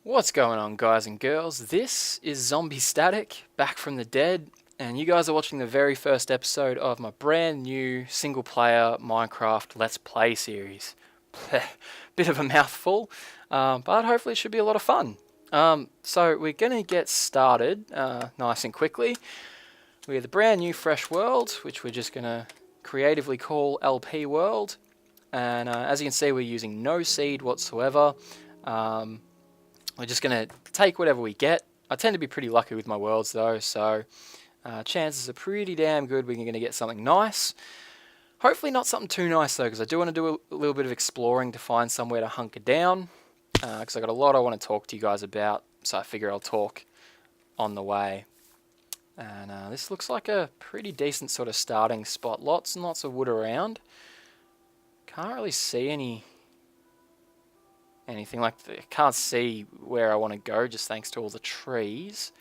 What's going on, guys and girls? This is Zombie Static, back from the dead, and you guys are watching the very first episode of my brand new single-player Minecraft Let's Play series. Bit of a mouthful, but hopefully it should be a lot of fun. So we're going to get started nice and quickly. We have the brand new fresh world, which we're just going to creatively call LP World, and as you can see, we're using no seed whatsoever. We're just going to take whatever we get. I tend to be pretty lucky with my worlds though, so chances are pretty damn good we're going to get something nice. Hopefully not something too nice though, because I do want to do a little bit of exploring to find somewhere to hunker down, because I've got a lot I want to talk to you guys about, so I figure I'll talk on the way. And this looks like a pretty decent sort of starting spot. Lots and lots of wood around. Can't really see anything, like I can't see where I want to go just thanks to all the trees,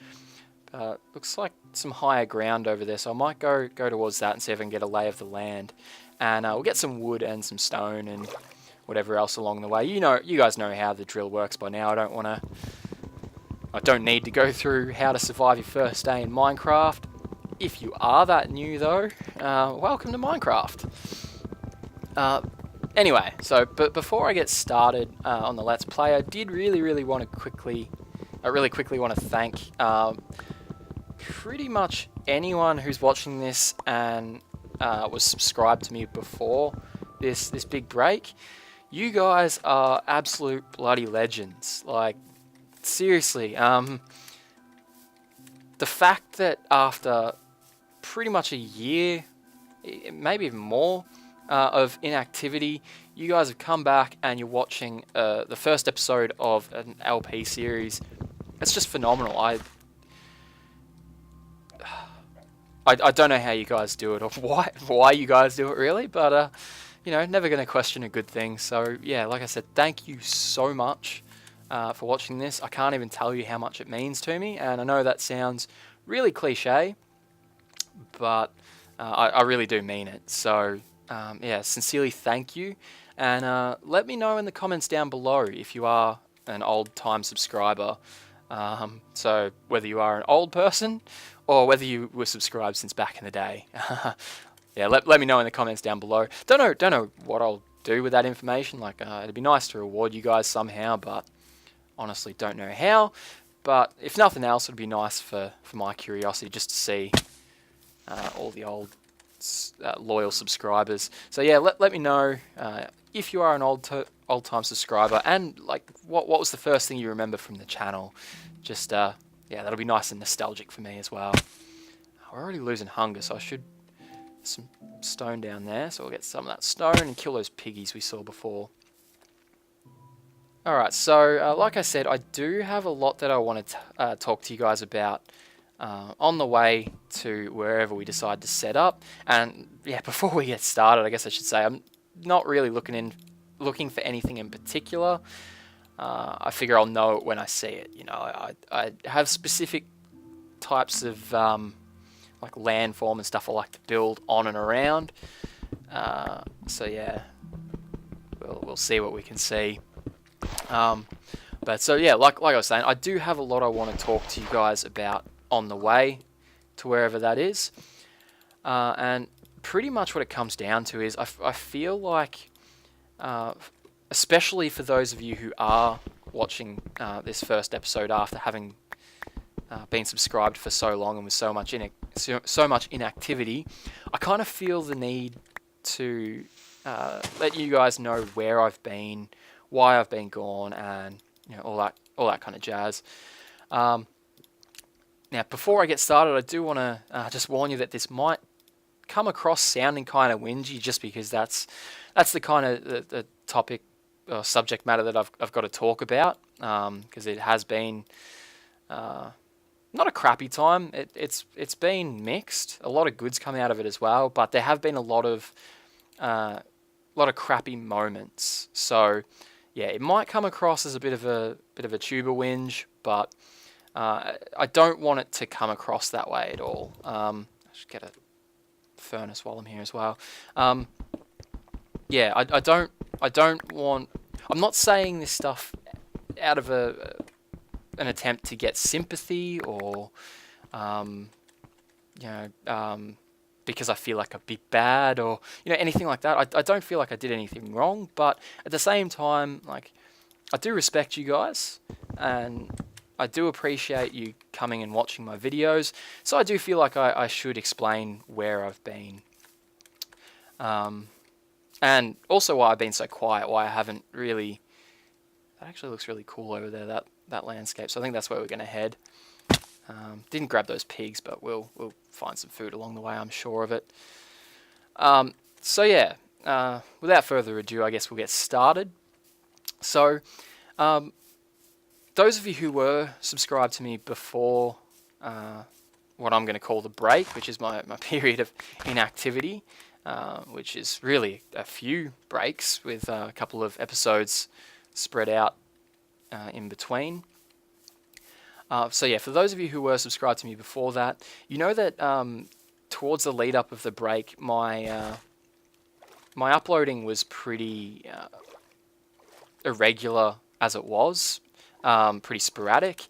but looks like some higher ground over there, so I might go towards that and see if I can get a lay of the land, and we'll get some wood and some stone and whatever else along the way. You guys know how the drill works by now. I don't need to go through how to survive your first day in Minecraft. If you are that new though, welcome to Minecraft. Anyway, but before I get started on the Let's Play, I did really want to quickly want to thank pretty much anyone who's watching this and was subscribed to me before this big break. You guys are absolute bloody legends. Like, seriously, the fact that after pretty much a year, maybe even more, of inactivity, you guys have come back and you're watching the first episode of an LP series. It's just phenomenal. I don't know how you guys do it or why you guys do it really, but never going to question a good thing. So yeah, like I said, thank you so much for watching this. I can't even tell you how much it means to me, and I know that sounds really cliche, but I really do mean it. So yeah, sincerely thank you, and let me know in the comments down below if you are an old-time subscriber. So whether you are an old person or whether you were subscribed since back in the day. Yeah, let me know in the comments down below. Don't know what I'll do with that information. Like, it'd be nice to reward you guys somehow, but honestly don't know how. But if nothing else, it'd be nice for my curiosity just to see all the old loyal subscribers. So yeah, let me know if you are an old-time subscriber, and like what was the first thing you remember from the channel. Just yeah, that'll be nice and nostalgic for me as well. We're already losing hunger, so I should some stone down there, so we'll get some of that stone and kill those piggies we saw before. Alright, so like I said, I do have a lot that I want to talk to you guys about on the way to wherever we decide to set up. And yeah, before we get started, I guess I should say I'm not really looking for anything in particular. I figure I'll know it when I see it. I have specific types of like landform and stuff I like to build on and around. So yeah, we'll see what we can see. But so yeah, like I was saying, I do have a lot I want to talk to you guys about on the way to wherever that is, and pretty much what it comes down to is I feel like, especially for those of you who are watching this first episode after having been subscribed for so long and with so much inactivity, I kind of feel the need to let you guys know where I've been, why I've been gone, and all that kind of jazz. Now, before I get started, I do want to just warn you that this might come across sounding kind of whingy, just because that's the kind of the topic or subject matter that I've got to talk about, because it has been not a crappy time. It's been mixed. A lot of good's come out of it as well, but there have been a lot of crappy moments. So yeah, it might come across as a bit of a tuber whinge, but I don't want it to come across that way at all. I should get a furnace while I'm here as well. Yeah, I don't want. I'm not saying this stuff out of an attempt to get sympathy, or you know, because I feel like a bit bad, or anything like that. I don't feel like I did anything wrong, but at the same time, like, I do respect you guys, and I do appreciate you coming and watching my videos. So I do feel like I should explain where I've been, and also why I've been so quiet, why I haven't really. That actually looks really cool over there, that landscape. So I think that's where we're going to head. Didn't grab those pigs, but we'll find some food along the way, I'm sure of it. So yeah, without further ado, I guess we'll get started. So, those of you who were subscribed to me before what I'm going to call the break, which is my period of inactivity, which is really a few breaks with a couple of episodes spread out in between. So yeah, for those of you who were subscribed to me before that, you know that towards the lead up of the break, my uploading was pretty irregular as it was, pretty sporadic,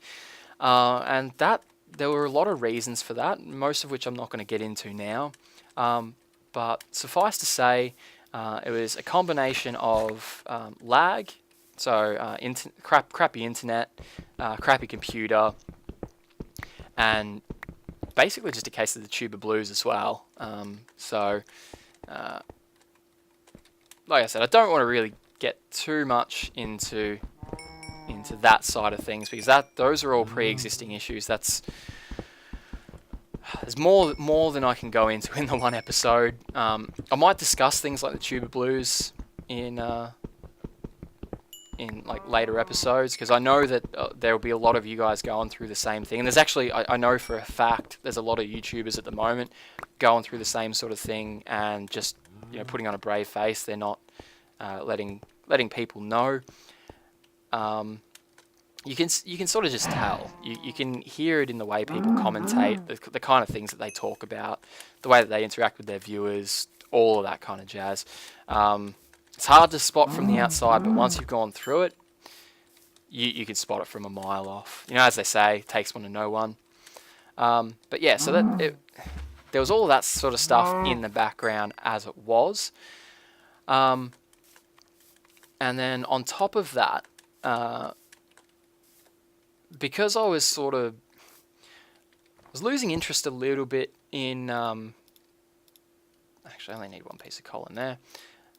and that there were a lot of reasons for that, most of which I'm not going to get into now. But suffice to say, it was a combination of lag. So crappy internet, crappy computer, and basically just a case of the tuba blues as well. Like I said, I don't want to really get too much into that side of things, because those are all pre-existing issues. There's more than I can go into in the one episode. I might discuss things like the tuba blues in like later episodes, because I know that there will be a lot of you guys going through the same thing, and there's actually, I know for a fact there's a lot of YouTubers at the moment going through the same sort of thing, and just putting on a brave face. They're not letting people know. You can sort of just tell. You can hear it in the way people commentate, the kind of things that they talk about, the way that they interact with their viewers, all of that kind of jazz. It's hard to spot from the outside, but once you've gone through it, you can spot it from a mile off. As they say, it takes one to know one. But yeah, so there was all of that sort of stuff in the background as it was. And then on top of that, because I was losing interest a little bit in, actually I only need one piece of coal in there.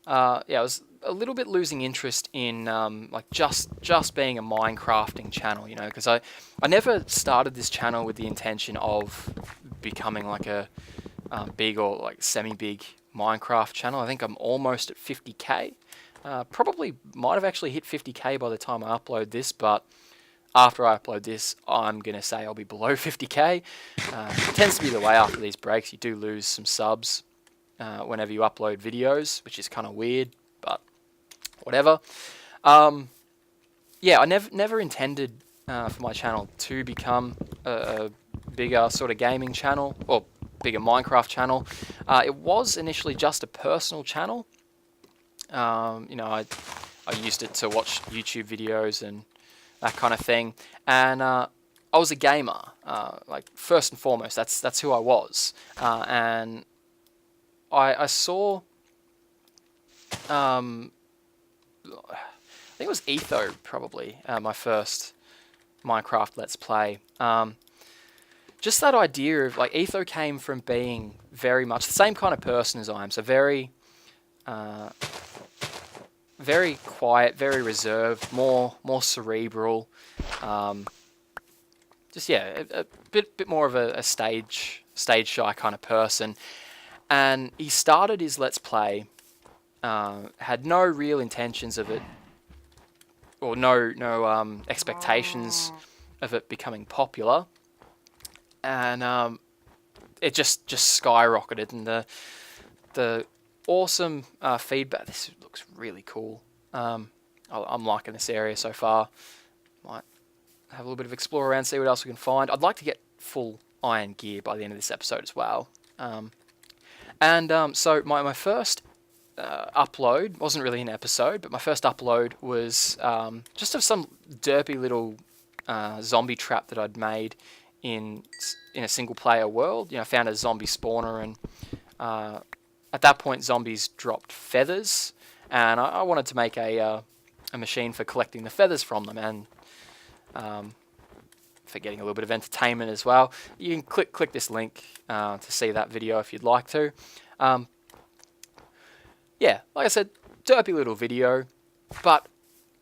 I was a little bit losing interest in like just being a Minecrafting channel, because I never started this channel with the intention of becoming like a big or like semi-big Minecraft channel. I think I'm almost at 50k. Probably might have actually hit 50k by the time I upload this, but after I upload this, I'm going to say I'll be below 50k. It tends to be the way after these breaks. You do lose some subs whenever you upload videos, which is kind of weird, but whatever. Yeah, I never intended for my channel to become a bigger sort of gaming channel, or bigger Minecraft channel. It was initially just a personal channel. I used it to watch YouTube videos and that kind of thing, and I was a gamer. Like, first and foremost, that's who I was, and I saw, I think it was Etho, probably, my first Minecraft Let's Play. Just that idea of, like, Etho came from being very much the same kind of person as I am, so very quiet, very reserved, more cerebral, just, yeah, a bit more of a stage shy kind of person. And he started his Let's Play, had no real intentions of it, or no expectations of it becoming popular, and it just skyrocketed. And the awesome feedback. This looks really cool. I'm liking this area so far. Might have a little bit of explore around, see what else we can find. I'd like to get full iron gear by the end of this episode as well. So my first upload wasn't really an episode, but my first upload was just of some derpy little zombie trap that I'd made in a single player world. You know, I found a zombie spawner, and at that point zombies dropped feathers, and I wanted to make a machine for collecting the feathers from them, and for getting a little bit of entertainment as well. You can click this link to see that video if you'd like to. Yeah, like I said, derpy little video, but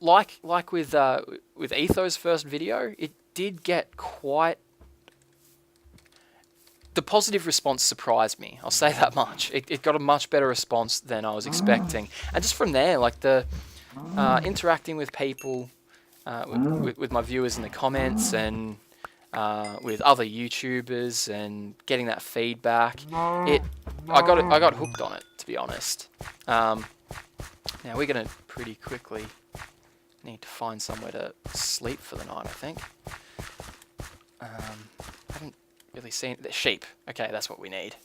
like with Etho's first video, it did get quite... The positive response surprised me, I'll say that much. It got a much better response than I was expecting. And just from there, like the interacting with people, with my viewers in the comments, and with other YouTubers, and getting that feedback, I got hooked on it, to be honest. Now we're gonna pretty quickly need to find somewhere to sleep for the night, I think. I haven't really seen the sheep. Okay, that's what we need.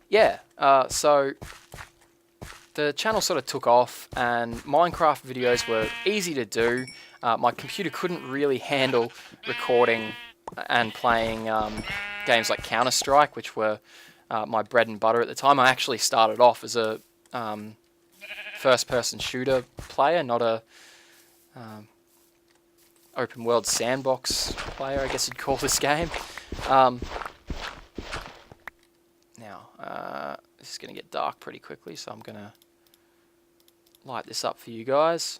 Yeah, so the channel sort of took off, and Minecraft videos were easy to do. My computer couldn't really handle recording and playing games like Counter-Strike, which were my bread and butter at the time. I actually started off as a first-person shooter player, not a open-world sandbox player, I guess you'd call this game. Now, this is going to get dark pretty quickly, so I'm going to light this up for you guys.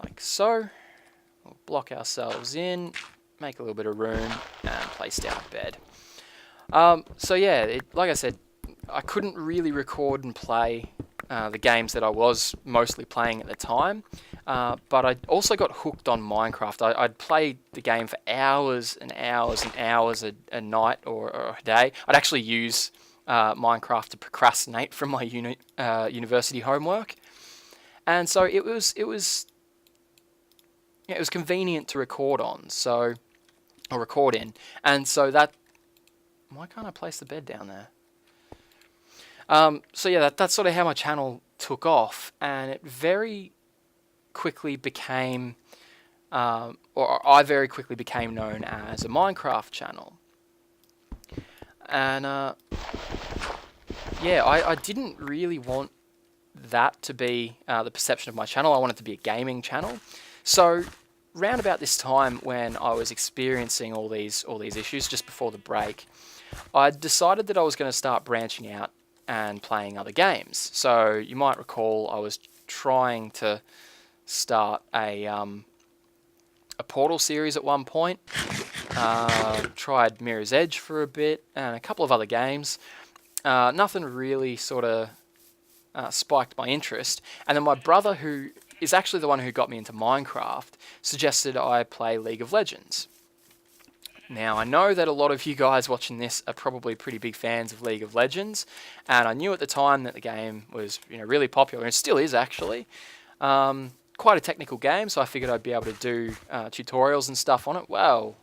Like so. We'll block ourselves in, make a little bit of room, and place down a bed. So yeah, like I said, I couldn't really record and play the games that I was mostly playing at the time, but I also got hooked on Minecraft. I'd played the game for hours and hours and hours a night or a day. I'd actually use Minecraft to procrastinate from my university homework, and so it was convenient to record on, or record in, and so that... Why can't I place the bed down there? So yeah, that's sort of how my channel took off, and it very quickly became, or I very quickly became known as a Minecraft channel. And yeah, I didn't really want that to be the perception of my channel. I wanted it to be a gaming channel. So round about this time, when I was experiencing all these issues just before the break, I decided that I was going to start branching out and playing other games. So you might recall I was trying to start a Portal series at one point. Tried Mirror's Edge for a bit, and a couple of other games. Nothing really sort of spiked my interest. And then my brother, who is actually the one who got me into Minecraft, suggested I play League of Legends. Now, I know that a lot of you guys watching this are probably pretty big fans of League of Legends, and I knew at the time that the game was, really popular, and it still is actually. Quite a technical game, so I figured I'd be able to do tutorials and stuff on it. Well,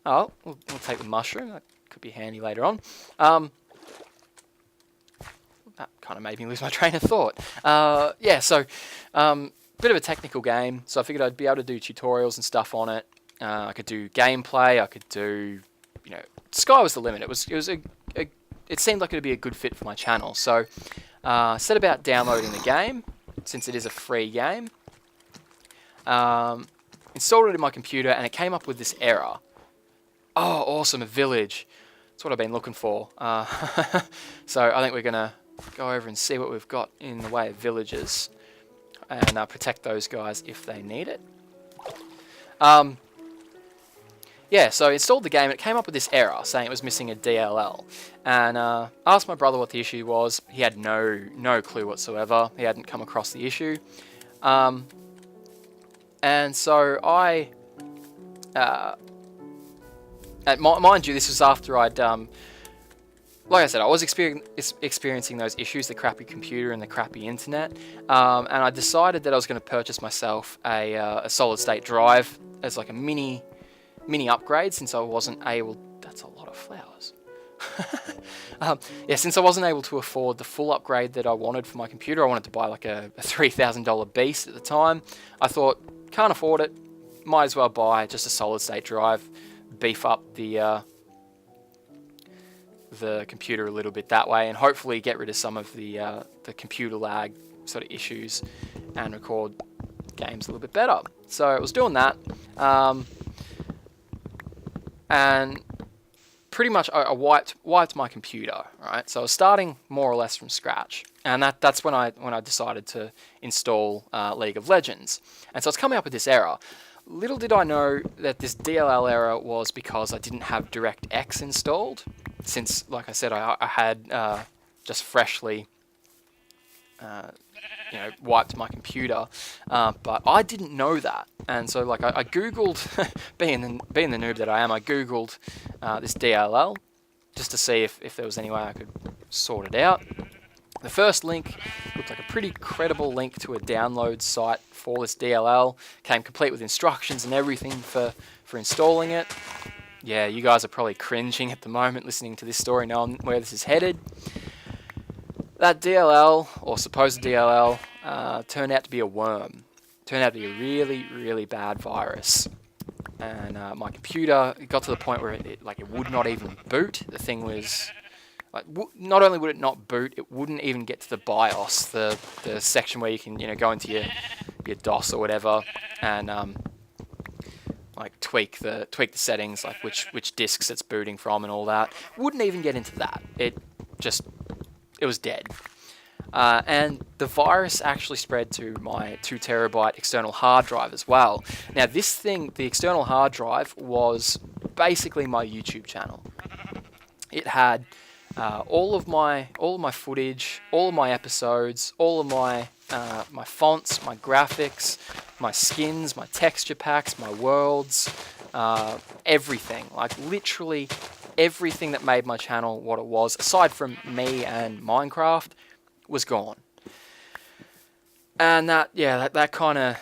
oh, we'll take the mushroom. That could be handy later on. That kind of made me lose my train of thought. Yeah, so bit of a technical game, so I figured I'd be able to do tutorials and stuff on it. I could do gameplay. I could do, sky was the limit. It seemed like it would be a good fit for my channel. So set about downloading the game, since it is a free game. Installed it in my computer, and it came up with this error. Oh, awesome, a village. That's what I've been looking for. So I think we're going to go over and see what we've got in the way of villages, and protect those guys if they need it. Yeah, so I installed the game, and it came up with this error saying it was missing a DLL. And asked my brother what the issue was. He had no clue whatsoever. He hadn't come across the issue. And so I... mind you, this was after I'd... like I said, I was experiencing those issues, the crappy computer and the crappy internet, and I decided that I was going to purchase myself a solid-state drive as like a mini upgrade, since I wasn't able... That's a lot of flowers. Yeah, since I wasn't able to afford the full upgrade that I wanted for my computer, I wanted to buy like a $3,000 beast at the time. I thought, can't afford it, might as well buy just a solid state drive, beef up the computer a little bit that way, and hopefully get rid of some of the computer lag sort of issues and record games a little bit better. So I was doing that, and pretty much I wiped my computer, right? So I was starting more or less from scratch, and that's when I decided to install League of Legends, and so it's coming up with this error. Little did I know that this DLL error was because I didn't have DirectX installed, since, like I said, I had just freshly wiped my computer, but I didn't know that, and so like I googled, being the noob that I am, I googled this DLL just to see if there was any way I could sort it out. The first link looked like a pretty credible link to a download site for this DLL, came complete with instructions and everything for installing it. Yeah, you guys are probably cringing at the moment listening to this story, knowing where this is headed. That DLL, or supposed DLL, turned out to be a worm. Turned out to be a really, really bad virus. And my computer, it got to the point where it would not even boot. The thing was, not only would it not boot, it wouldn't even get to the BIOS, the section where you can go into your DOS or whatever, and tweak the settings, like which disks it's booting from and all that. Wouldn't even get into that. It was dead. And the virus actually spread to my 2 terabyte external hard drive as well. Now this thing, the external hard drive, was basically my YouTube channel. It had all of my footage, all of my episodes, all of my fonts, my graphics, my skins, my texture packs, my worlds, everything. Like literally everything that made my channel what it was, aside from me and Minecraft, was gone. And that kind of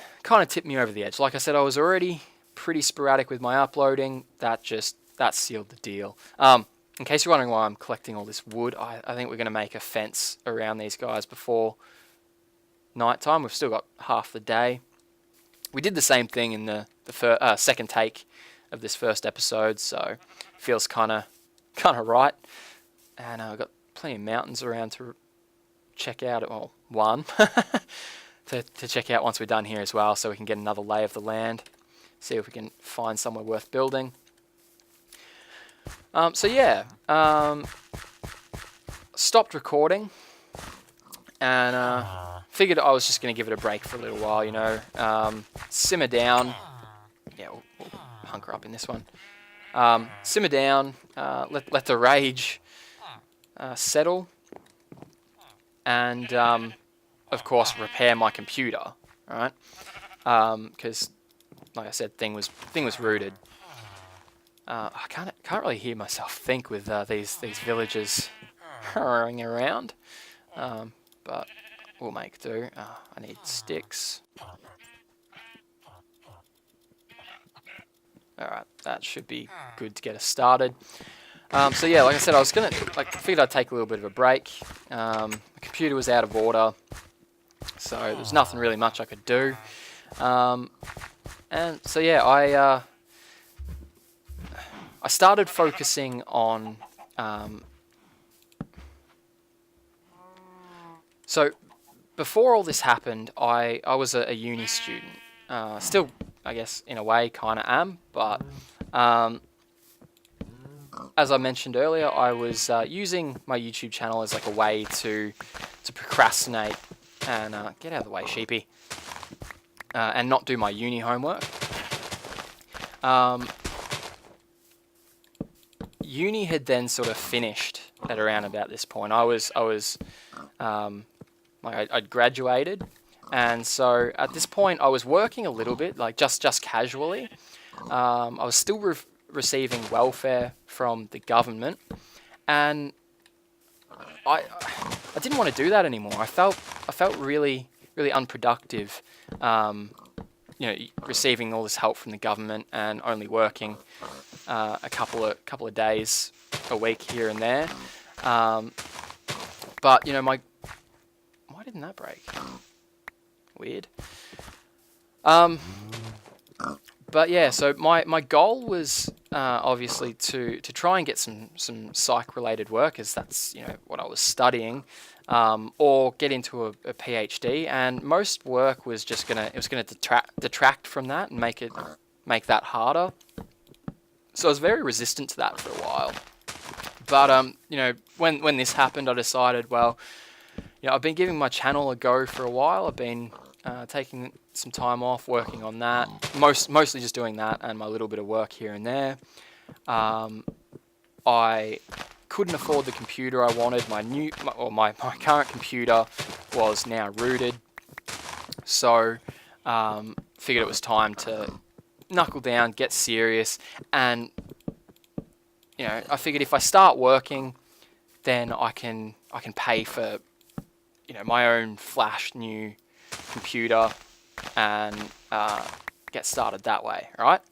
tipped me over the edge. Like I said, I was already pretty sporadic with my uploading. That sealed the deal. In case you're wondering why I'm collecting all this wood, I think we're going to make a fence around these guys before nighttime. We've still got half the day. We did the same thing in the second take of this first episode, so feels kind of right. And I've got plenty of mountains around to check out. Well, one to check out once we're done here as well, so we can get another lay of the land, see if we can find somewhere worth building. Stopped recording, and figured I was just going to give it a break for a little while, simmer down. Yeah, we'll hunker up in this one. Simmer down, let the rage settle, and of course repair my computer, right? Because, like I said, thing was rooted. I can't really hear myself think with these villagers hurrying around, but we'll make do. I need sticks. Alright, that should be good to get us started. Like I said, I was figured I'd take a little bit of a break. The computer was out of order, so there was nothing really much I could do. I started focusing on. So before all this happened, I was a uni student. Still, I guess, in a way, kind of am, but as I mentioned earlier, I was using my YouTube channel as like a way to procrastinate and get out of the way, sheepy, and not do my uni homework. Uni had then sort of finished at around about this point. I'd graduated, and so at this point I was working a little bit, like just casually. I was still receiving welfare from the government, and I didn't want to do that anymore. I felt really unproductive, receiving all this help from the government and only working a couple of days a week here and there. But, you know, why didn't that break? Weird. But yeah, so my goal was obviously to try and get some psych related work, as that's, you know, what I was studying, or get into a PhD. And most work was just gonna detract from that and make that harder. So I was very resistant to that for a while. But you know, when this happened, I decided, well, you know, I've been giving my channel a go for a while. I've been taking some time off, working on that, mostly just doing that and my little bit of work here and there. I couldn't afford the computer I wanted. My current computer was now rooted, so figured it was time to knuckle down, get serious, and you know, I figured if I start working, then I can pay for, you know, my own flash new computer and get started that way, right?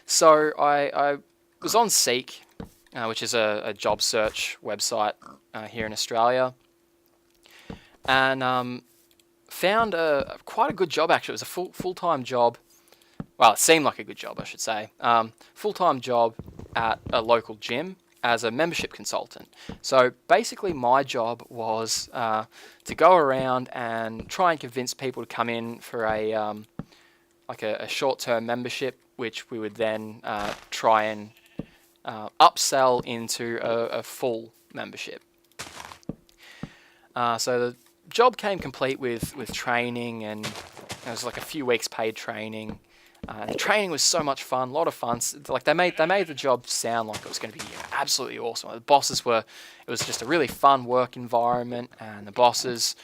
So I was on Seek, which is a job search website here in Australia, and found quite a good job. Actually, it was a full-time job. Well, it seemed like a good job, I should say. Full-time job at a local gym as a membership consultant. So basically my job was to go around and try and convince people to come in for a short-term membership, which we would then try and upsell into a full membership. So the job came complete with training, and it was like a few weeks paid training. The training was so much fun, a lot of fun. Like they made the job sound like it was going to be, you know, absolutely awesome. The bosses it was just a really fun work environment, and the bosses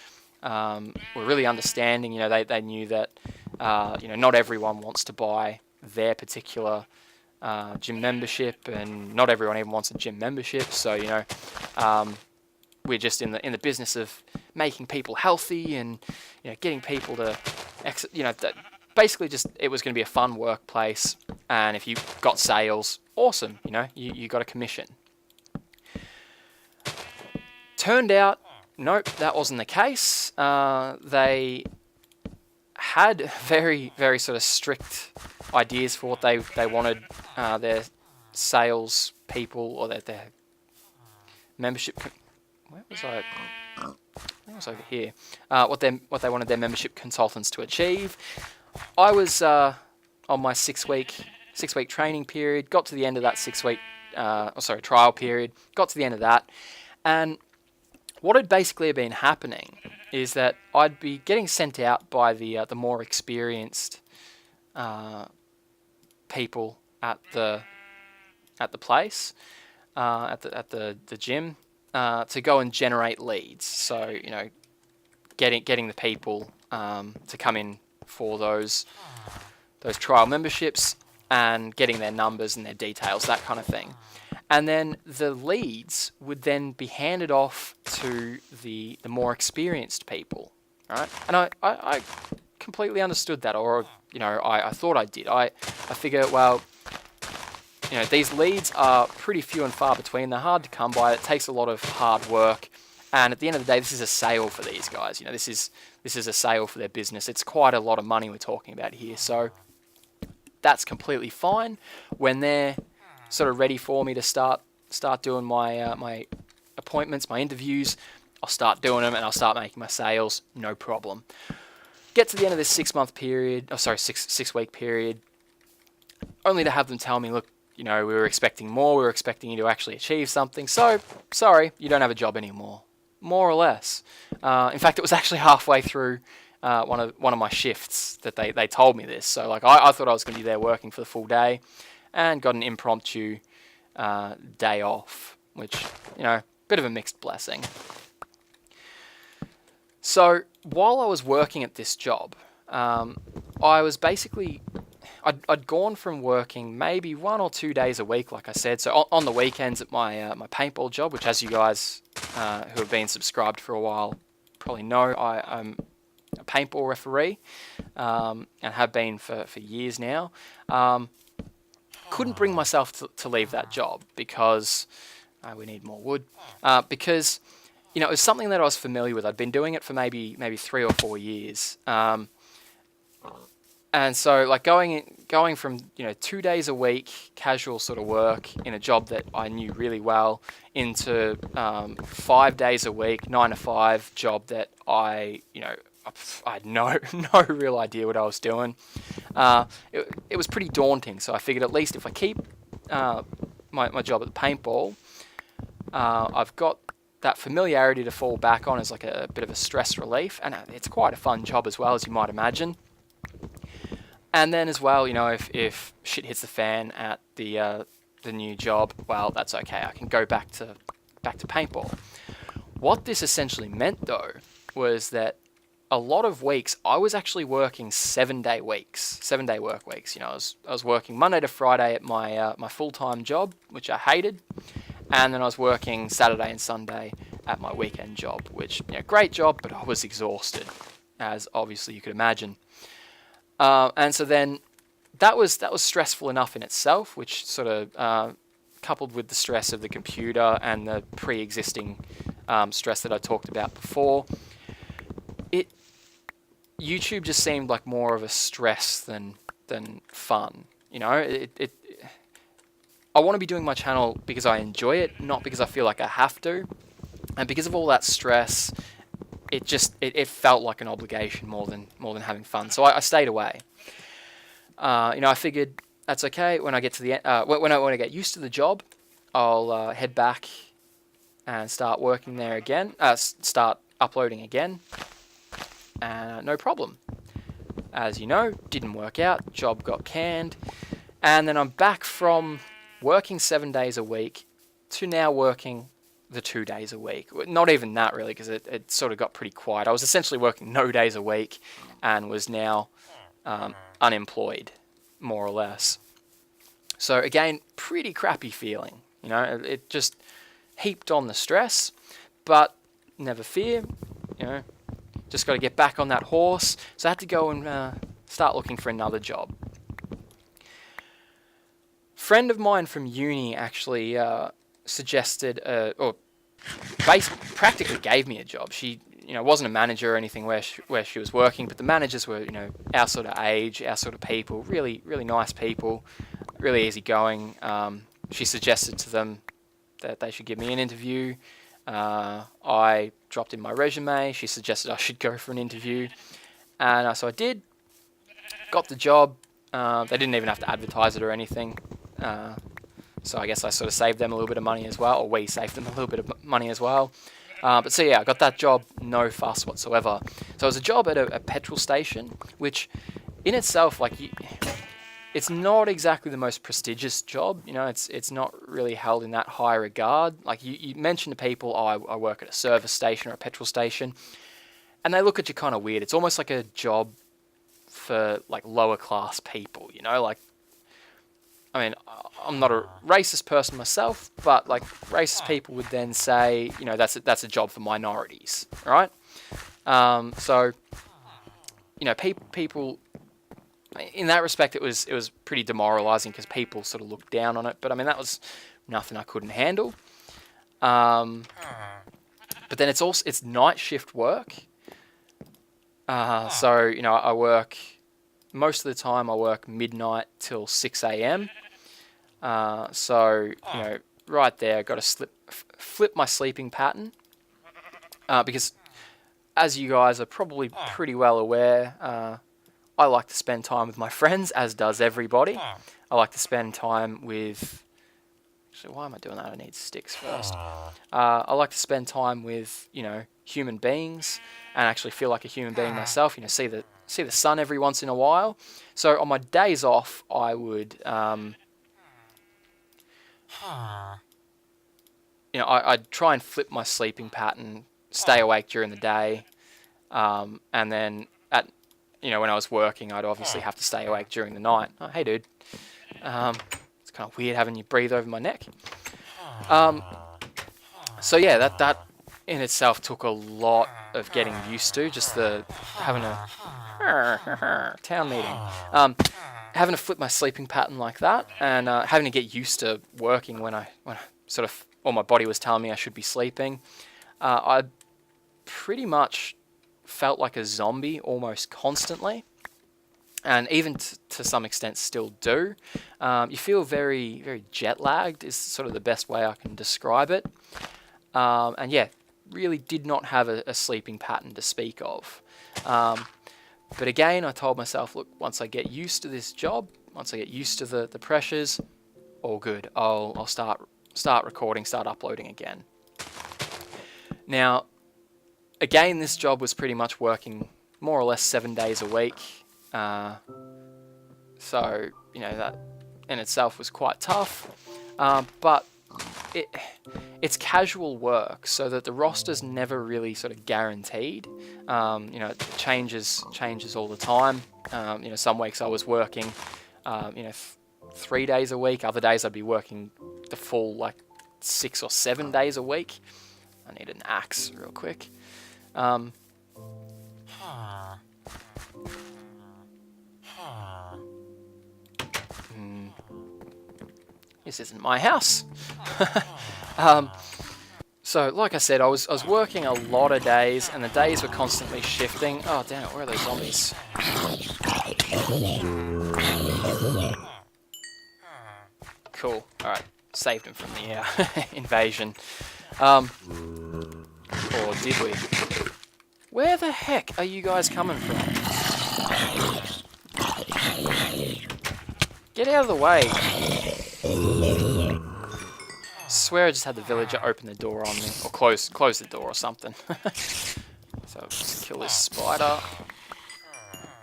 were really understanding. You know, they knew that you know, not everyone wants to buy their particular gym membership, and not everyone even wants a gym membership. So, you know, we're just in the business of making people healthy and, you know, getting people to, you know, basically just it was going to be a fun workplace, and if you got sales, awesome, you know, you got a commission. Turned out, nope, that wasn't the case. They had very, very sort of strict ideas for what they wanted their sales people, or their membership. Where was I? I think it was over here. What they wanted their membership consultants to achieve. I was on my six week training period. Got to the end of that trial period. Got to the end of that, and what had basically been happening is that I'd be getting sent out by the more experienced people at the place, at the gym, to go and generate leads. So, you know, getting the people to come in for those trial memberships and getting their numbers and their details, that kind of thing. And then the leads would then be handed off to the more experienced people, right? And I completely understood that, or, you know, I thought I did. I figure, well, you know, these leads are pretty few and far between. They're hard to come by. It takes a lot of hard work. And at the end of the day, this is a sale for these guys. You know, this is a sale for their business. It's quite a lot of money we're talking about here. So that's completely fine. When they're sort of ready for me to start doing my my appointments, my interviews, I'll start doing them and I'll start making my sales. No problem. Get to the end of this 6 week period, only to have them tell me, look, you know, we were expecting more. We were expecting you to actually achieve something. So sorry, you don't have a job anymore. More or less. In fact, it was actually halfway through one of my shifts that they told me this. So like I thought I was going to be there working for the full day, and got an impromptu day off, which, you know, bit of a mixed blessing. So while I was working at this job, I was basically, I'd gone from working maybe 1 or 2 days a week, like I said. So on the weekends at my paintball job, which, as you guys who have been subscribed for a while probably know, I'm a paintball referee, and have been for years now. Couldn't bring myself to leave that job because We need more wood. Because, it was something that I was familiar with. I'd been doing it for maybe 3 or 4 years. And so, like, going from 2 days a week, casual sort of work in a job that I knew really well, into 5 days a week, 9 to 5 job that I had no real idea what I was doing. It was pretty daunting. So I figured, at least if I keep my job at the paintball, I've got that familiarity to fall back on as like a bit of a stress relief, and it's quite a fun job as well, as you might imagine. And then as well, if shit hits the fan at the new job, well, that's okay. I can go back to paintball. What this essentially meant, though, was that a lot of weeks I was actually working 7-day weeks, 7-day work weeks. I was working Monday to Friday at my full-time job, which I hated, and then I was working Saturday and Sunday at my weekend job, which great job, but I was exhausted, as obviously you could imagine. And so then that was stressful enough in itself, which sort of coupled with the stress of the computer and the pre-existing stress that I talked about before, YouTube just seemed like more of a stress than fun. I want to be doing my channel because I enjoy it, not because I feel like I have to. And because of all that stress, it felt like an obligation more than having fun. So I stayed away. I figured that's okay. When I get to the when I get used to the job, I'll head back and start working there again. Start uploading again. No problem. As you know, didn't work out. Job got canned, and then I'm back from working 7 days a week to now working the 2 days a week. Not even that, really, because it sort of got pretty quiet. I was essentially working no days a week and was now unemployed, more or less. So again, pretty crappy feeling. It just heaped on the stress, but never fear. Just got to get back on that horse. So I had to go and start looking for another job. Friend of mine from uni actually suggested, or practically gave me a job. She, wasn't a manager or anything where she was working, but the managers were, our sort of age, our sort of people, really, really nice people, really easygoing. She suggested to them that they should give me an interview. I dropped in my resume. She suggested I should go for an interview, and so I did. Got the job. They didn't even have to advertise it or anything. So I guess I sort of saved them a little bit of money as well, or we saved them a little bit of money as well. But so yeah, I got that job, no fuss whatsoever. So it was a job at a petrol station, which in itself, it's not exactly the most prestigious job. It's not really held in that high regard. Like you mention to people, I work at a service station or a petrol station, and they look at you kind of weird. It's almost like a job for like lower class people. I'm not a racist person myself, but like racist people would then say, that's a job for minorities, right? So people. In that respect, it was pretty demoralising because people sort of looked down on it. But that was nothing I couldn't handle. But then it's night shift work. So I work most of the time. I work midnight till 6 a.m. So right there, got to flip my sleeping pattern because, as you guys are probably pretty well aware. I like to spend time with my friends, as does everybody. I like to spend time with... Actually, why am I doing that? I need sticks first. I like to spend time with, human beings and actually feel like a human being myself. See the sun every once in a while. So on my days off, I would... I'd try and flip my sleeping pattern, stay awake during the day, and then when I was working, I'd obviously have to stay awake during the night. Oh, hey, dude. It's kind of weird having you breathe over my neck. So yeah, that in itself took a lot of getting used to. Just having a town meeting, having to flip my sleeping pattern like that, and having to get used to working when I sort of or my body was telling me I should be sleeping, I pretty much felt like a zombie almost constantly, and even to some extent still do. You feel very, very jet lagged is sort of the best way I can describe it. And yeah, really did not have a sleeping pattern to speak of. But again, I told myself, look, once I get used to this job, once I get used to the pressures, all good. I'll start recording, start uploading again. Now, again, this job was pretty much working more or less 7 days a week. So, you know, that in itself was quite tough. But it's casual work, so that the roster's never really sort of guaranteed. You know, it changes all the time. You know, some weeks I was working, you know, 3 days a week. Other days I'd be working the full, like, 6 or 7 days a week. I need an axe real quick. This isn't my house. So, like I said, I was working a lot of days, and the days were constantly shifting. Oh, damn it, where are those zombies? Cool. Alright, saved him from the invasion. Or did we? Where the heck are you guys coming from? Get out of the way. Swear I just had the villager open the door on me, or close the door or something. So I'll just kill this spider,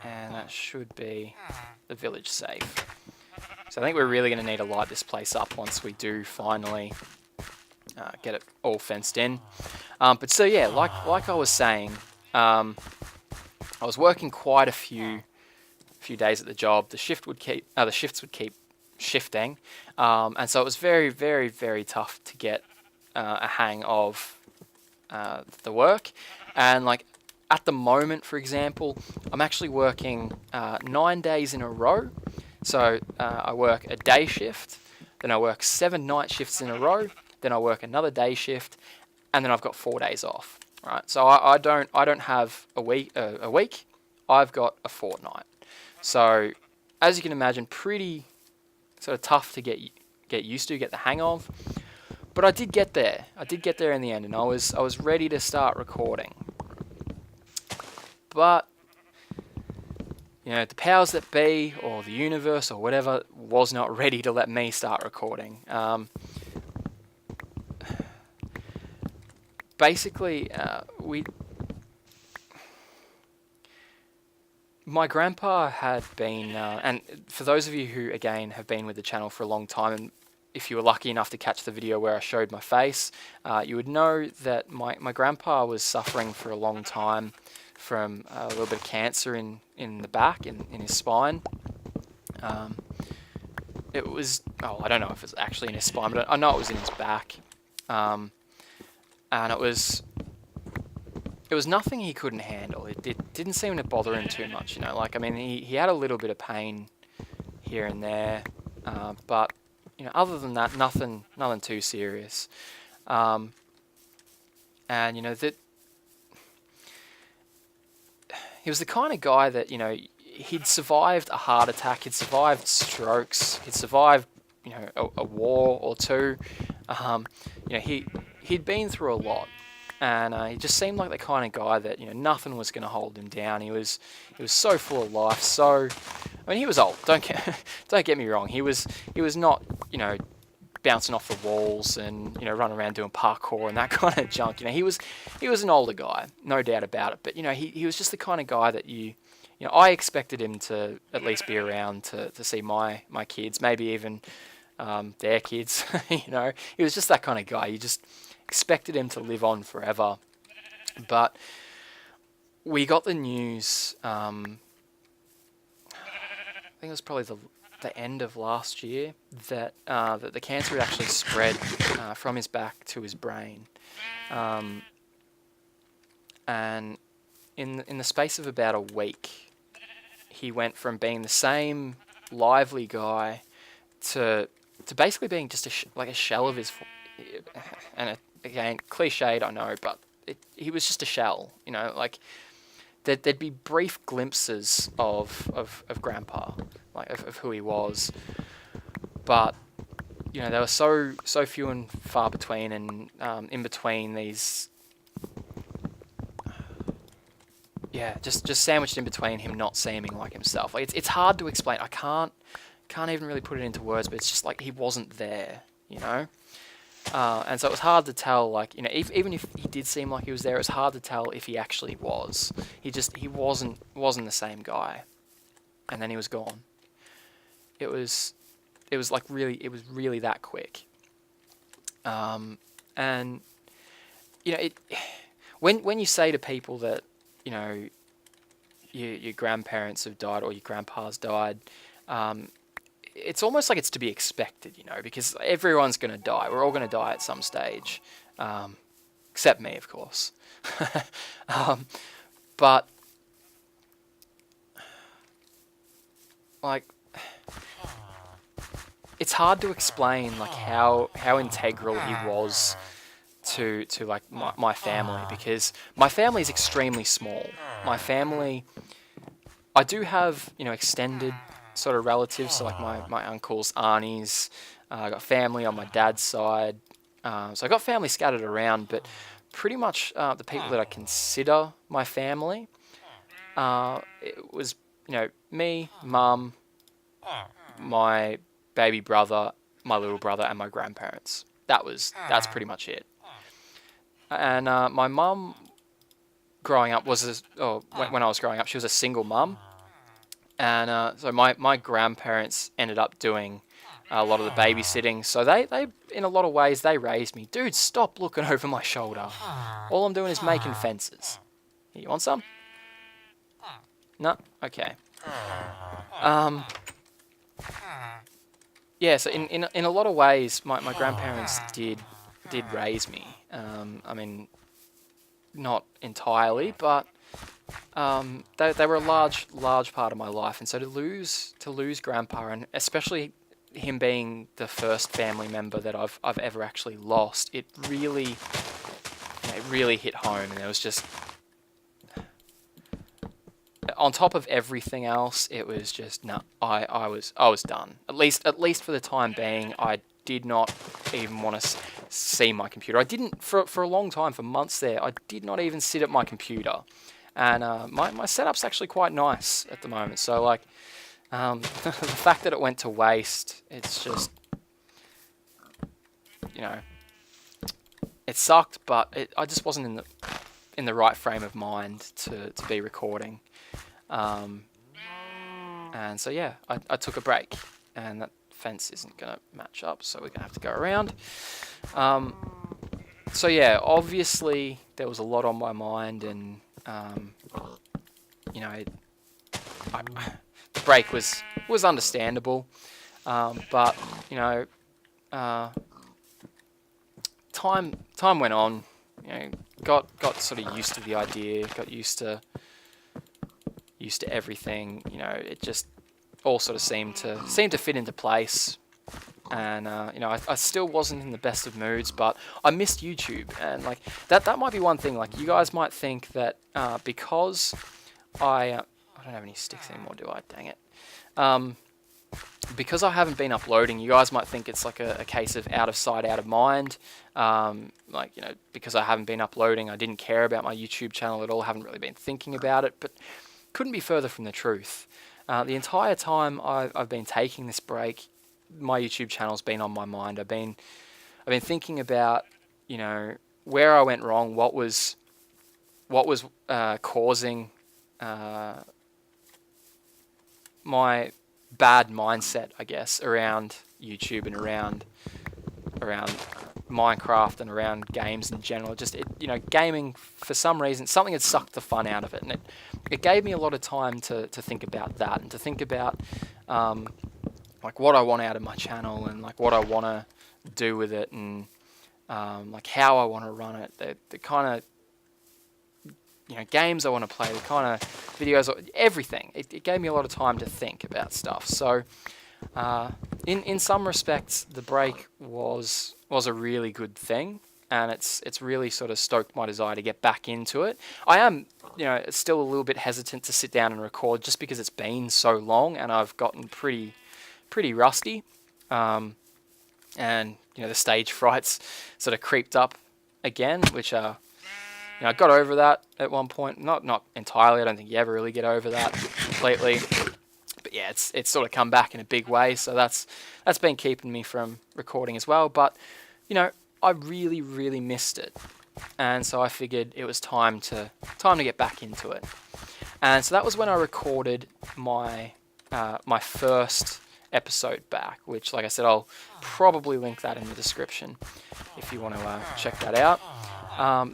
and that should be the village safe. So I think we're really going to need to light this place up once we do finally get it all fenced in. But so yeah, like I was saying, I was working quite a few days at the job. The shifts would keep shifting, and so it was very, very, very tough to get a hang of the work. And like at the moment, for example, I'm actually working 9 days in a row. So I work a day shift, then I work 7 night shifts in a row, then I work another day shift, and then I've got 4 days off. Right, so I don't have a week. I've got a fortnight. So as you can imagine, pretty sort of tough to get used to, get the hang of. But I did get there. I did get there in the end, and I was ready to start recording. But you know, the powers that be, or the universe, or whatever, was not ready to let me start recording. Basically, my grandpa had been, and for those of you who, again, have been with the channel for a long time, and if you were lucky enough to catch the video where I showed my face, you would know that my grandpa was suffering for a long time from a little bit of cancer in the back, in his spine. It was, I don't know if it's actually in his spine, but I know it was in his back. And it was nothing he couldn't handle. It didn't seem to bother him too much, you know. Like, I mean, he had a little bit of pain here and there, but you know, other than that, nothing too serious. And you know that he was the kind of guy that, you know, he'd survived a heart attack, he'd survived strokes, he'd survived, you know, a war or two. You know, he'd been through a lot. And he just seemed like the kind of guy that, you know, nothing was going to hold him down. He was so full of life. So, I mean, he was old. Don't get me wrong. He was not, you know, bouncing off the walls and, you know, running around doing parkour and that kind of junk. You know, he was an older guy, no doubt about it. But you know, he was just the kind of guy that you know, I expected him to at least be around to see my kids, maybe even their kids. You know, he was just that kind of guy. You just expected him to live on forever. But we got the news, I think it was probably the end of last year, that that the cancer had actually spread from his back to his brain. And in the space of about a week, he went from being the same lively guy to basically being just like a shell of and again, cliched, I know, but he was just a shell, you know, like there'd be brief glimpses of Grandpa, like of who he was, but you know, they were so few and far between, and in between these, yeah, just sandwiched in between him not seeming like himself. Like it's hard to explain. I can't even really put it into words, but it's just like he wasn't there, you know. And so it was hard to tell, like, you know, even if he did seem like he was there, it was hard to tell if he actually was. He wasn't the same guy, and then he was gone. It was really that quick. And you know, when you say to people that, you know, your grandparents have died or your grandpa's died, it's almost like it's to be expected, you know, because everyone's going to die. We're all going to die at some stage, except me, of course. But like, it's hard to explain like how integral he was to like my family, because my family is extremely small. My family, I do have, you know, extended sort of relatives, so like my uncles, aunties. I got family on my dad's side, so I got family scattered around, but pretty much the people that I consider my family, it was, you know, me, mum, my baby brother, my little brother, and my grandparents. That's pretty much it. And my mum, growing up, when I was growing up, she was a single mum. And so my grandparents ended up doing a lot of the babysitting. So they in a lot of ways, they raised me. Dude, stop looking over my shoulder. All I'm doing is making fences. You want some? No? Okay. Yeah, so in a lot of ways, my grandparents did raise me. I mean, not entirely, but they were a large part of my life, and so to lose Grandpa, and especially him being the first family member that I've ever actually lost, it really hit home, and it was just, on top of everything else, it was just I was done. At least for the time being, I did not even want to see my computer. I didn't for a long time, for months there. I did not even sit at my computer. And my setup's actually quite nice at the moment. So like, the fact that it went to waste, it's just, you know, it sucked. But I just wasn't in the right frame of mind to be recording. And so yeah, I took a break, and that fence isn't gonna match up, so we're gonna have to go around. So yeah, obviously there was a lot on my mind, and you know, the break was understandable, but you know, time went on. You know, got sort of used to the idea, got used to everything. You know, it just all sort of seemed to fit into place. And you know, I still wasn't in the best of moods, but I missed YouTube, and like that might be one thing. Like, you guys might think that because I don't have any sticks anymore, do I? Dang it. Because I haven't been uploading, you guys might think it's like a case of out of sight, out of mind. Like, you know, because I haven't been uploading, I didn't care about my YouTube channel at all, haven't really been thinking about it, but couldn't be further from the truth. The entire time I've been taking this break, my YouTube channel's been on my mind. I've been thinking about, you know, where I went wrong, what was causing my bad mindset, I guess, around YouTube and around Minecraft and around games in general. Just, you know, gaming, for some reason, something had sucked the fun out of it, and it gave me a lot of time to think about that, and to think about like what I want out of my channel, and like what I want to do with it, and like how I want to run it, the kind of, you know, games I want to play, the kind of videos, everything. It gave me a lot of time to think about stuff. So in some respects, the break was a really good thing, and it's really sort of stoked my desire to get back into it. I am, still a little bit hesitant to sit down and record just because it's been so long, and I've gotten pretty rusty, and the stage frights sort of creeped up again, which I got over that at one point. Not entirely. I don't think you ever really get over that completely. But yeah, it's sort of come back in a big way. So that's been keeping me from recording as well. But I really missed it, and so I figured it was time to get back into it. And so that was when I recorded my first episode back, which, like I said, I'll probably link that in the description if you want to check that out.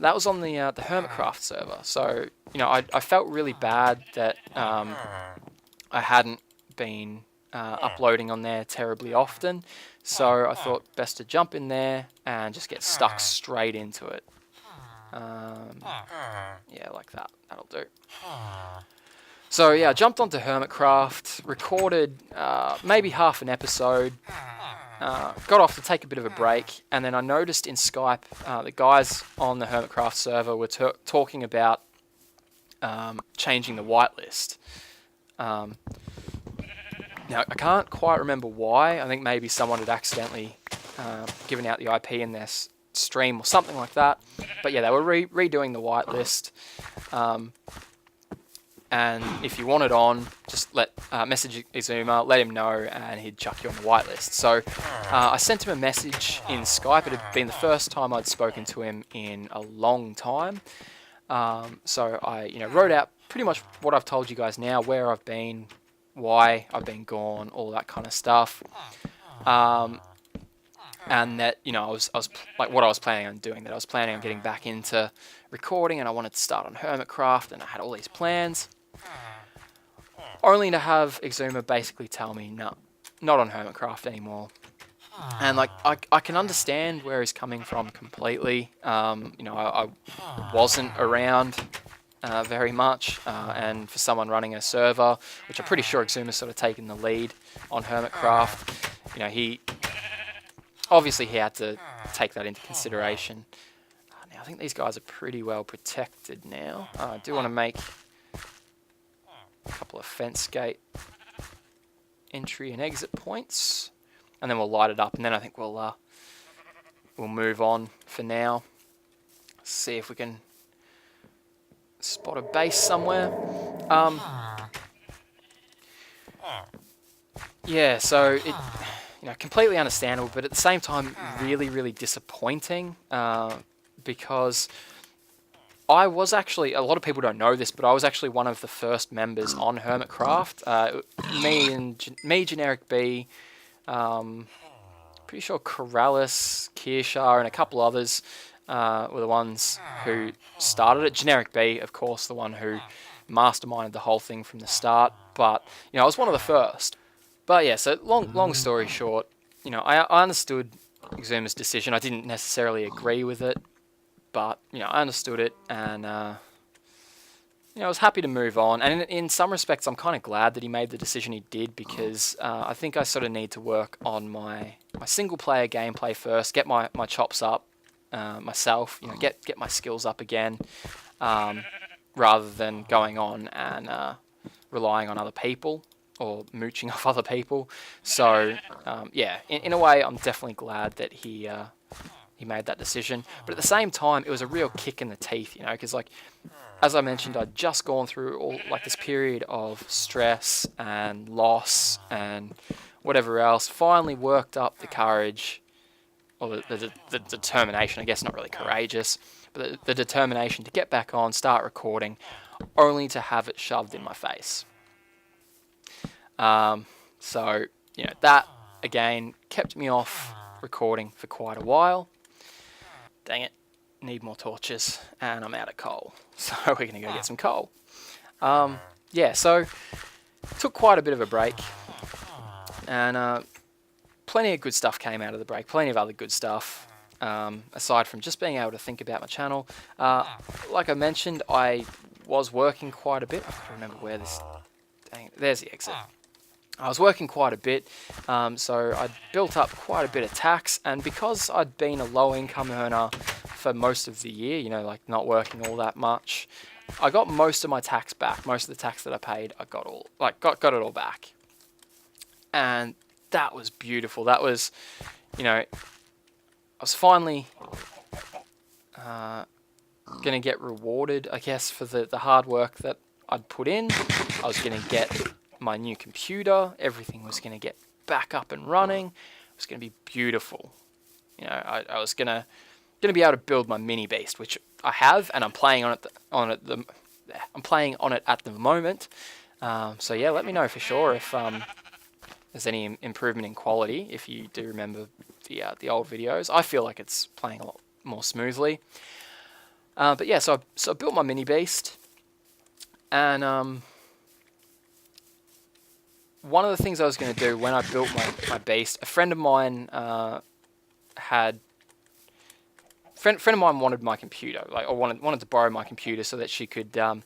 That was on the Hermitcraft server. So I felt really bad that I hadn't been uploading on there terribly often, so I thought best to jump in there and just get stuck straight into it. Yeah, like that. That'll do. So yeah, I jumped onto Hermitcraft, recorded maybe half an episode, got off to take a bit of a break, and then I noticed in Skype the guys on the Hermitcraft server were talking about changing the whitelist. Now, I can't quite remember why. I think maybe someone had accidentally given out the IP in their stream or something like that. But yeah, they were redoing the whitelist. And if you want it on, just message Izuma, let him know, and he'd chuck you on the whitelist. So I sent him a message in Skype. It had been the first time I'd spoken to him in a long time. So I wrote out pretty much what I've told you guys now, where I've been, why I've been gone, all that kind of stuff. And that, I was like what I was planning on doing, that I was planning on getting back into recording, and I wanted to start on Hermitcraft, and I had all these plans. Only to have Izuma basically tell me, no, not on Hermitcraft anymore. And like I can understand where he's coming from completely. I wasn't around very much, and for someone running a server, which I'm pretty sure Izuma's sort of taken the lead on Hermitcraft, he obviously had to take that into consideration. Now I think these guys are pretty well protected now. I do want to make a couple of fence gate entry and exit points, and then we'll light it up, and then I think we'll move on for now. See if we can spot a base somewhere. Yeah, so it completely understandable, but at the same time really disappointing, because I was actually, a lot of people don't know this, but I was actually one of the first members on Hermitcraft. Me, Generic B, pretty sure Corrales, Kirshar, and a couple others were the ones who started it. Generic B, of course, the one who masterminded the whole thing from the start. But I was one of the first. But yeah, so long story short, I understood Izuma's decision. I didn't necessarily agree with it, but I understood it, and I was happy to move on. And in some respects, I'm kind of glad that he made the decision he did, because I think I sort of need to work on my single player gameplay first, get my chops up myself, get my skills up again, rather than going on and relying on other people or mooching off other people. So yeah, in a way, I'm definitely glad that he made that decision. But at the same time, it was a real kick in the teeth, because like, as I mentioned, I'd just gone through all like this period of stress and loss and whatever else, finally worked up the courage, or the determination, I guess, not really courageous, but the determination to get back on, start recording, only to have it shoved in my face. So, that, again, kept me off recording for quite a while. Dang it, need more torches, and I'm out of coal, so we're going to go get some coal. Yeah, so, took quite a bit of a break, and plenty of good stuff came out of the break, plenty of other good stuff, aside from just being able to think about my channel. Like I mentioned, I was working quite a bit. I can't remember where this... Dang it, there's the exit. I was working quite a bit, so I'd built up quite a bit of tax, and because I'd been a low-income earner for most of the year, you know, like not working all that much, I got most of my tax back. Most of the tax that I paid, I got it all back, and that was beautiful. That was, you know, I was finally gonna get rewarded, I guess, for the hard work that I'd put in. I was gonna get my new computer. Everything was gonna get back up and running. It was gonna be beautiful. You know, I was gonna be able to build my mini beast, which I have, and I'm playing on it at the moment. So yeah, let me know for sure if there's any improvement in quality. If you do remember the old videos, I feel like it's playing a lot more smoothly. But yeah, so I built my mini beast, and one of the things I was going to do when I built my beast, a friend of mine wanted my computer, or wanted to borrow my computer so that she could, cause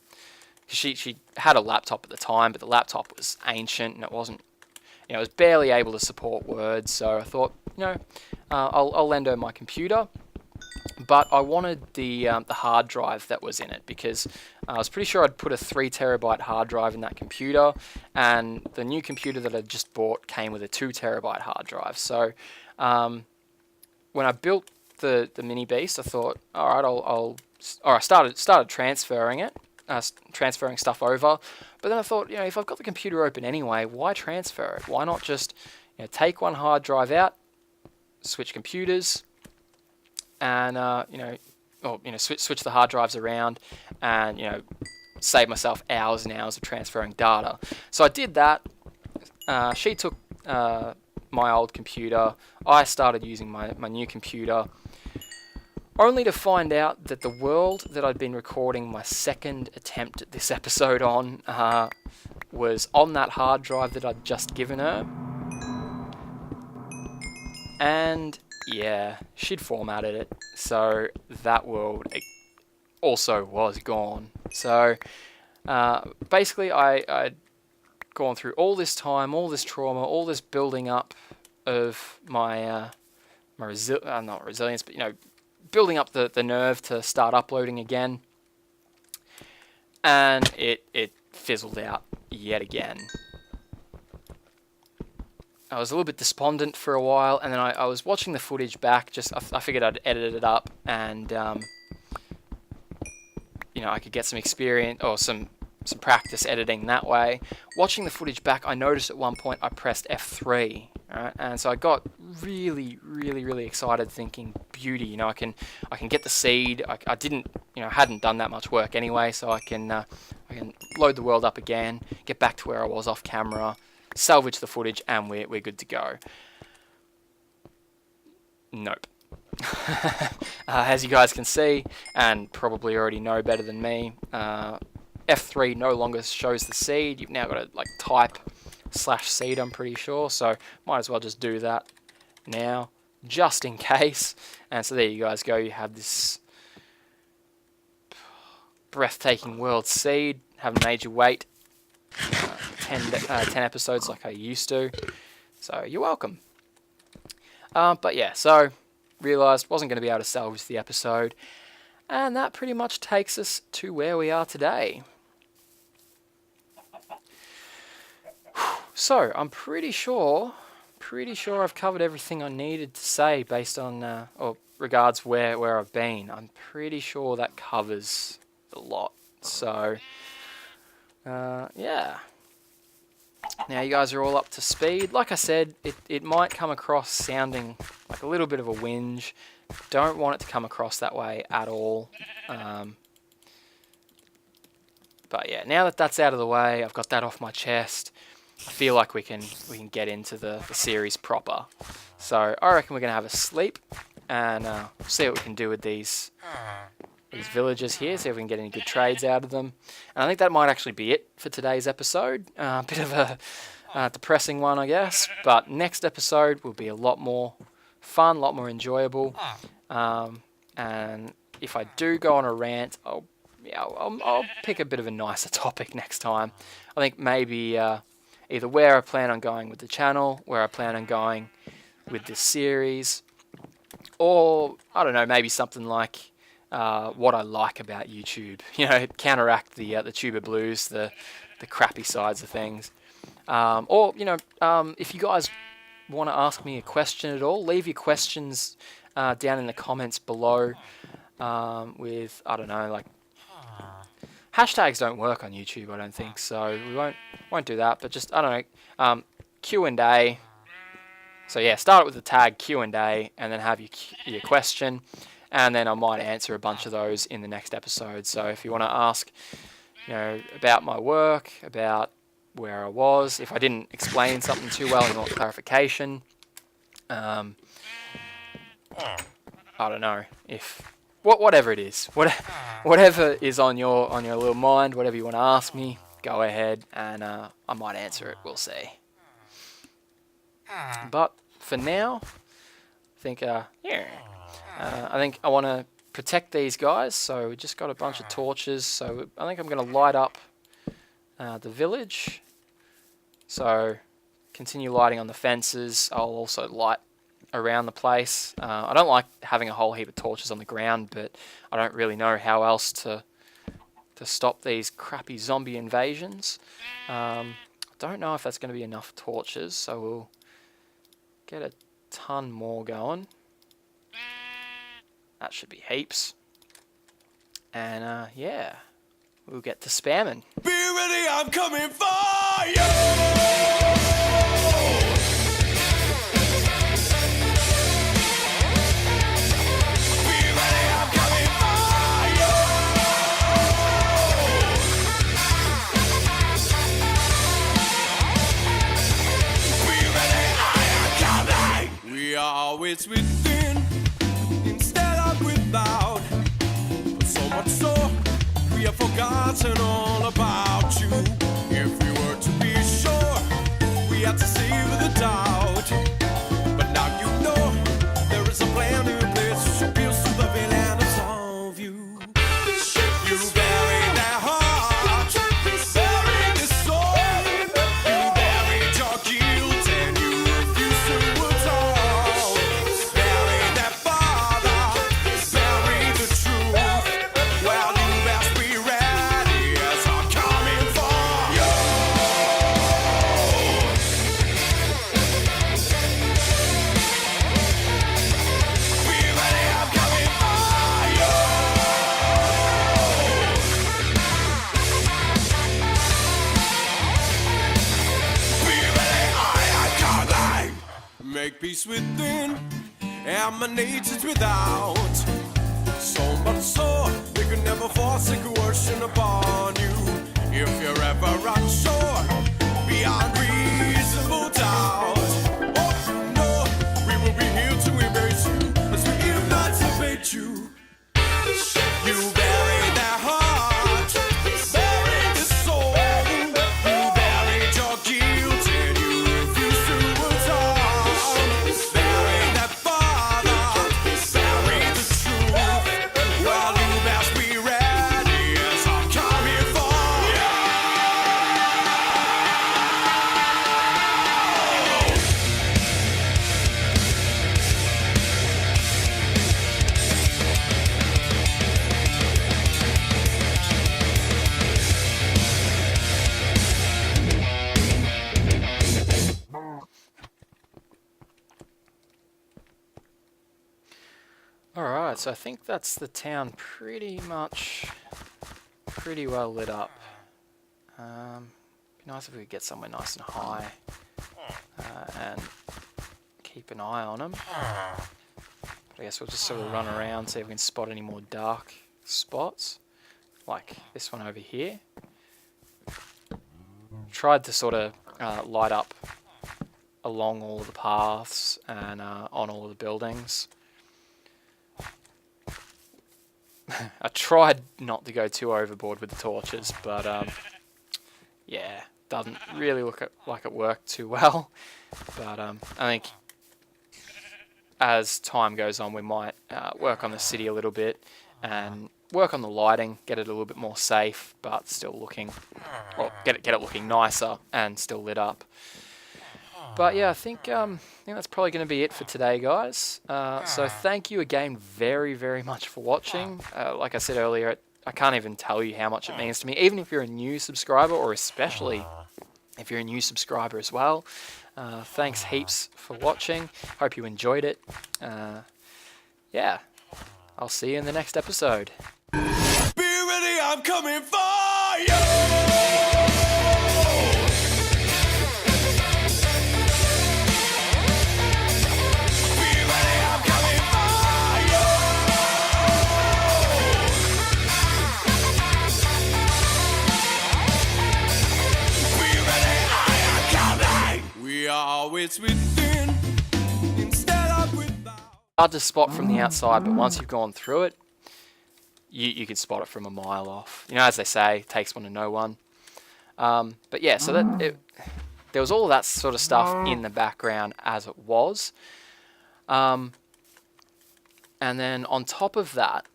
she had a laptop at the time, but the laptop was ancient and it wasn't, you know, it was barely able to support Word. So I thought, you know, I'll lend her my computer. But I wanted the hard drive that was in it, because I was pretty sure I'd put a 3 terabyte hard drive in that computer, and the new computer that I just bought came with a 2 terabyte hard drive. So when I built the mini beast, I thought, all right, I started transferring it, transferring stuff over. But then I thought, you know, if I've got the computer open anyway, why transfer it? Why not just, you know, take one hard drive out, switch computers, and switch the hard drives around, and, you know, save myself hours and hours of transferring data. So I did that. She took my old computer. I started using my new computer, only to find out that the world that I'd been recording my second attempt at this episode on was on that hard drive that I'd just given her. And yeah, she'd formatted it, so that world also was gone. So basically, I'd gone through all this time, all this trauma, all this building up of my not resilience, but, you know, building up the nerve to start uploading again, and it fizzled out yet again. I was a little bit despondent for a while, and then I was watching the footage back. I figured I'd edit it up, and you know, I could get some experience or some practice editing that way. Watching the footage back, I noticed at one point I pressed F3, right? And so I got really, really, really excited, thinking, beauty, you know, I can get the seed. I didn't, you know, hadn't done that much work anyway, so I can load the world up again, get back to where I was off camera, salvage the footage, and we're good to go. Nope. As you guys can see, and probably already know better than me, F3 no longer shows the seed. You've now got to like type /seed, I'm pretty sure, so might as well just do that now, just in case. And so there you guys go. You have this breathtaking world seed. Haven't made you wait 10 episodes like I used to, so you're welcome. But yeah, so realised wasn't going to be able to salvage the episode, and that pretty much takes us to where we are today. So I'm pretty sure I've covered everything I needed to say based on or regards where I've been. I'm pretty sure that covers a lot. So yeah. Now you guys are all up to speed. Like I said, it might come across sounding like a little bit of a whinge. Don't want it to come across that way at all. But yeah, now that that's out of the way, I've got that off my chest, I feel like we can get into the series proper. So I reckon we're going to have a sleep, and see what we can do with these villagers here, see if we can get any good trades out of them. And I think that might actually be it for today's episode. A bit of a depressing one, I guess, but next episode will be a lot more fun, a lot more enjoyable. And if I do go on a rant, I'll pick a bit of a nicer topic next time. I think maybe either where I plan on going with the channel, where I plan on going with this series, or I don't know, maybe something like what I like about YouTube. You know, counteract the tuber blues, the crappy sides of things. Or you know, if you guys want to ask me a question at all, leave your questions down in the comments below. With I don't know, like hashtags don't work on YouTube, I don't think, so we won't do that. But just I don't know, Q&A. So yeah, start it with the tag Q&A, and then have your question, and then I might answer a bunch of those in the next episode. So if you want to ask, you know, about my work, about where I was, if I didn't explain something too well and want clarification, I don't know, if whatever it is, whatever is on your little mind, whatever you want to ask me, go ahead, and I might answer it. We'll see. But for now, I think I think I want to protect these guys. So we just got a bunch of torches. So I think I'm going to light up the village. So continue lighting on the fences. I'll also light around the place. I don't like having a whole heap of torches on the ground, but I don't really know how else to stop these crappy zombie invasions. I don't know if that's going to be enough torches, so we'll get a ton more going. That should be heaps. And yeah, we'll get to spamming. Be ready, I'm coming for you! It's within instead of without, but so much so we have forgotten all about you. If we were to be sure, we had to save the doubt, but now you know there is a plan in place to pierce through the veil and absolve you. You buried their heart, buried the soul, you buried your guilt and you refused to atone. Make peace within, emanations without. So much so, they could never force a coercion upon you. If you're ever unsure, beyond reasonable doubt, oh no, we will be here to embrace you as we emancipate you. You buried their heart, buried the soul, you buried your guilt and you refused to atone. Alright, so I think that's the town pretty well lit up. Be nice if we could get somewhere nice and high and keep an eye on them. But I guess we'll just sort of run around, see if we can spot any more dark spots, like this one over here. Tried to sort of light up along all the paths and on all the buildings. I tried not to go too overboard with the torches, but yeah, doesn't really look like it worked too well. But I think as time goes on, we might work on the city a little bit and work on the lighting, get it a little bit more safe, but still looking, or get it looking nicer and still lit up. But yeah, I think that's probably going to be it for today, guys. So thank you again very, very much for watching. Like I said earlier, I can't even tell you how much it means to me, even if you're a new subscriber, or especially if you're a new subscriber as well. Thanks heaps for watching. Hope you enjoyed it. Yeah, I'll see you in the next episode. Be ready, I'm coming for you. Always within, instead of without. Hard to spot from the outside, but once you've gone through it, you can spot it from a mile off. You know, as they say, takes one to know one. But yeah, so there was all of that sort of stuff in the background as it was. And then on top of that,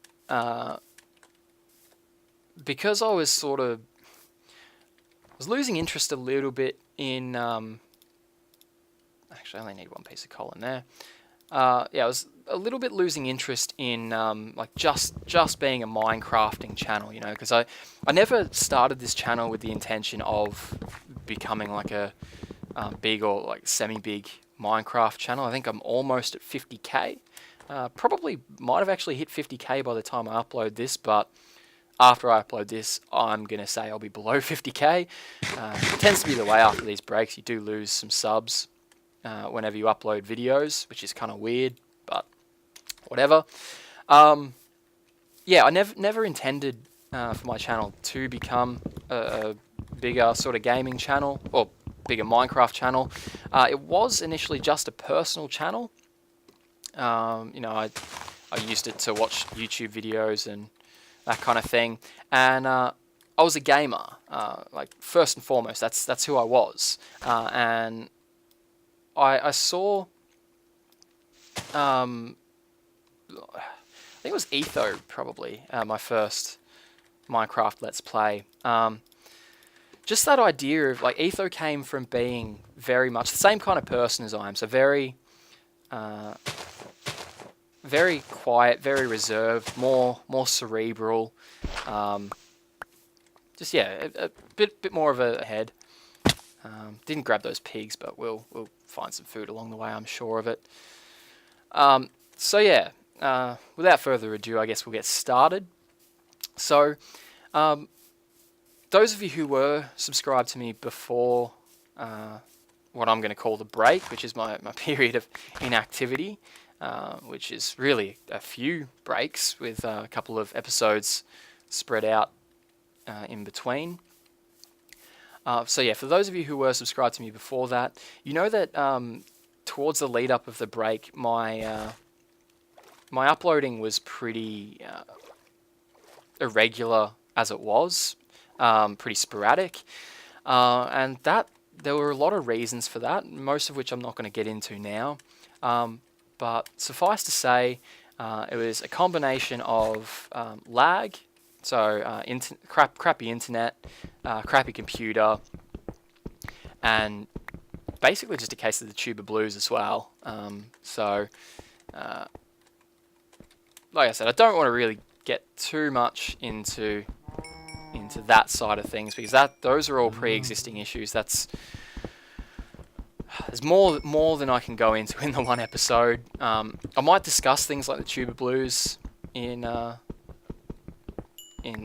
because I was losing interest a little bit in... Actually, I only need one piece of coal in there. Yeah, I was a little bit losing interest in like just being a Minecrafting channel, you know, because I never started this channel with the intention of becoming like a big or like semi-big Minecraft channel. I think I'm almost at 50k. Probably might have actually hit 50k by the time I upload this, but after I upload this, I'm going to say I'll be below 50k. It tends to be the way after these breaks. You do lose some subs whenever you upload videos, which is kind of weird, but whatever. Yeah, I never intended for my channel to become a bigger sort of gaming channel, or bigger Minecraft channel. It was initially just a personal channel. You know, I used it to watch YouTube videos and that kind of thing, and I was a gamer. Like, first and foremost, that's who I was, and I saw, I think it was Etho, probably, my first Minecraft Let's Play. Just that idea of, like, Etho came from being very much the same kind of person as I am, so very quiet, very reserved, more cerebral, just, yeah, a bit more of a head. Didn't grab those pigs, but we'll find some food along the way, I'm sure of it. So yeah, without further ado, I guess we'll get started. So, those of you who were subscribed to me before what I'm going to call the break, which is my period of inactivity, which is really a few breaks with a couple of episodes spread out in between. So yeah, for those of you who were subscribed to me before that, you know that towards the lead up of the break, my uploading was pretty irregular as it was, pretty sporadic, and that there were a lot of reasons for that, most of which I'm not going to get into now. But suffice to say, it was a combination of lag. So crappy internet, crappy computer, and basically just a case of the tuber blues as well. So, like I said, I don't want to really get too much into that side of things, because those are all pre-existing issues. There's more than I can go into in the one episode. I might discuss things like the tuber blues in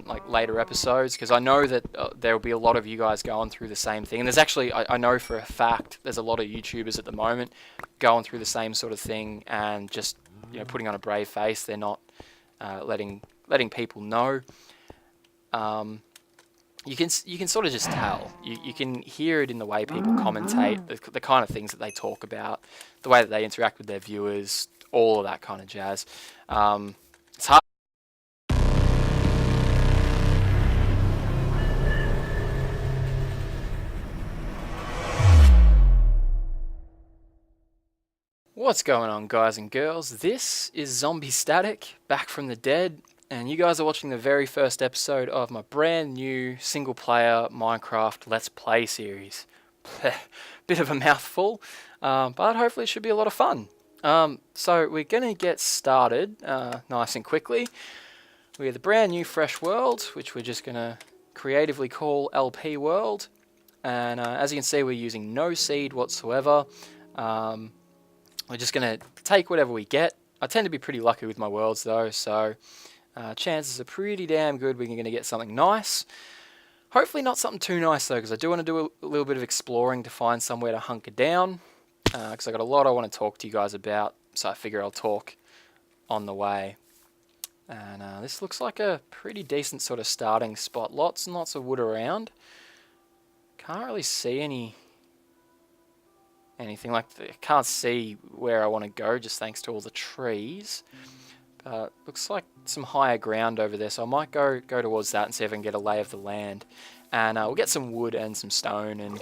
like later episodes, because I know that there will be a lot of you guys going through the same thing, and there's actually, I know for a fact there's a lot of YouTubers at the moment going through the same sort of thing, and just, you know, putting on a brave face. They're not letting people know. You can sort of just tell. You can hear it in the way people commentate, the kind of things that they talk about, the way that they interact with their viewers, all of that kind of jazz. It's hard. What's going on, guys and girls? This is Zombie Static, back from the dead, and you guys are watching the very first episode of my brand new single player Minecraft Let's Play series. Bit of a mouthful, but hopefully it should be a lot of fun. So we're going to get started nice and quickly. We have the brand new fresh world, which we're just going to creatively call LP World. And as you can see, we're using no seed whatsoever. We're just going to take whatever we get. I tend to be pretty lucky with my worlds though, so chances are pretty damn good we're going to get something nice. Hopefully not something too nice though, because I do want to do a little bit of exploring to find somewhere to hunker down, because I've got a lot I want to talk to you guys about, so I figure I'll talk on the way. And this looks like a pretty decent sort of starting spot. Lots and lots of wood around. Can't really see anything like I can't see where I want to go just thanks to all the trees. Looks like some higher ground over there, so I might go towards that and see if I can get a lay of the land. And we'll get some wood and some stone and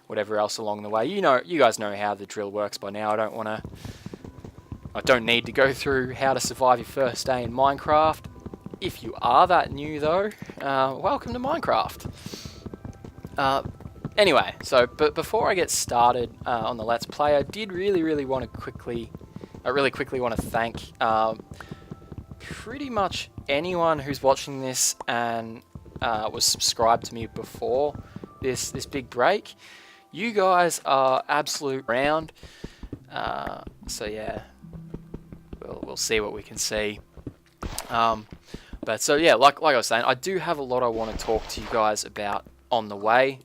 whatever else along the way. You guys know how the drill works by now. I don't need to go through how to survive your first day in Minecraft. If you are that new though, welcome to Minecraft. Anyway, but before I get started on the Let's Play, I did really want to quickly want to thank pretty much anyone who's watching this and was subscribed to me before this big break. You guys are absolute round. So yeah, we'll see what we can see. But so yeah, like I was saying, I do have a lot I want to talk to you guys about on the way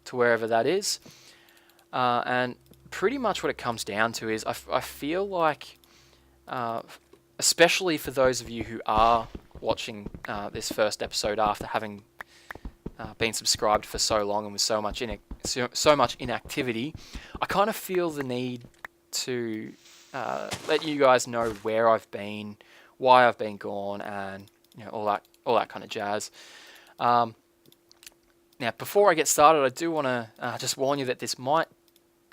to wherever that is. And pretty much what it comes down to is I feel like, especially for those of you who are watching this first episode after having been subscribed for so long and with so much inactivity, I kind of feel the need to let you guys know where I've been, why I've been gone, and all that kind of jazz. Now, before I get started, I do want to just warn you that this might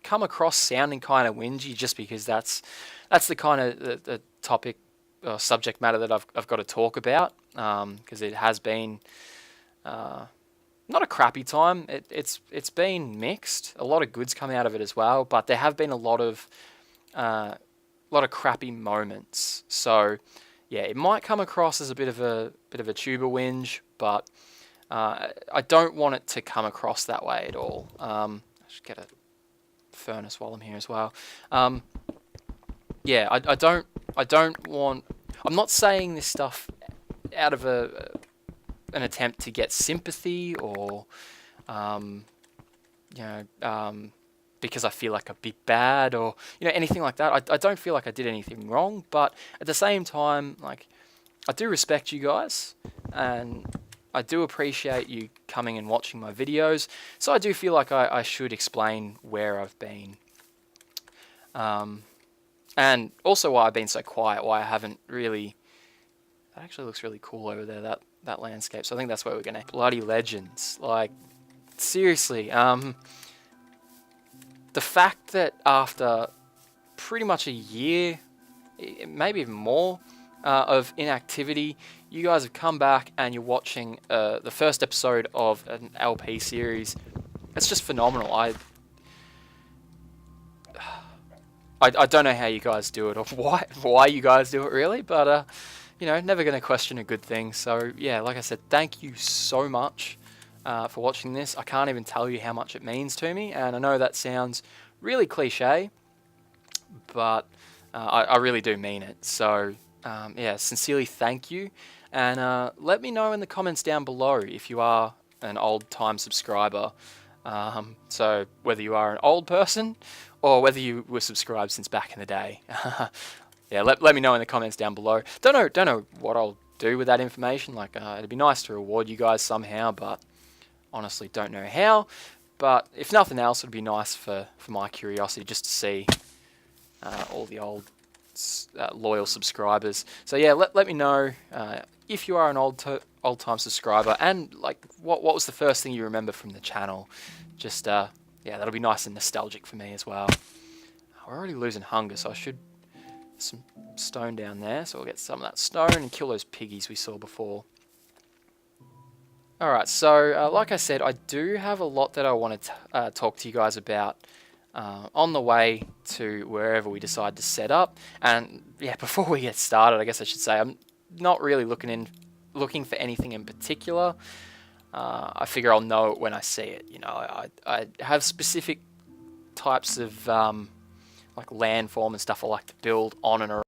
come across sounding kind of whingy, just because that's the kind of the topic or subject matter that I've got to talk about, because it has been not a crappy time. It's been mixed. A lot of good's come out of it as well, but there have been a lot of crappy moments. So yeah, it might come across as a bit of a tuber whinge, but I don't want it to come across that way at all. I should get a furnace while I'm here as well. Yeah, I don't want. I'm not saying this stuff out of an attempt to get sympathy or, because I feel like a bit bad or anything like that. I don't feel like I did anything wrong, but at the same time, like, I do respect you guys and I do appreciate you coming and watching my videos, so I do feel like I should explain where I've been. And also why I've been so quiet, why I haven't really... That actually looks really cool over there, that landscape, so I think that's where we're going to... Bloody legends. Like, seriously, the fact that after pretty much a year, maybe even more, of inactivity, you guys have come back and you're watching the first episode of an LP series. It's just phenomenal. I don't know how you guys do it or why you guys do it really, but never going to question a good thing. So yeah, like I said, thank you so much for watching this. I can't even tell you how much it means to me, and I know that sounds really cliche, but I really do mean it. So yeah, sincerely thank you, and let me know in the comments down below if you are an old-time subscriber. So whether you are an old person or whether you were subscribed since back in the day. Yeah, let me know in the comments down below. Don't know what I'll do with that information. Like, it'd be nice to reward you guys somehow, but honestly don't know how. But if nothing else, it'd be nice for my curiosity just to see all the old loyal subscribers. So yeah, let me know if you are an old-time subscriber, and like what was the first thing you remember from the channel. Just yeah, that'll be nice and nostalgic for me as well. We're already losing hunger, so I should some stone down there, so we'll get some of that stone and kill those piggies we saw before. Alright, so like I said, I do have a lot that I want to talk to you guys about on the way to wherever we decide to set up. And yeah, before we get started, I guess I should say I'm not really looking for anything in particular. I figure I'll know it when I see it. You know, I have specific types of like landform and stuff I like to build on and around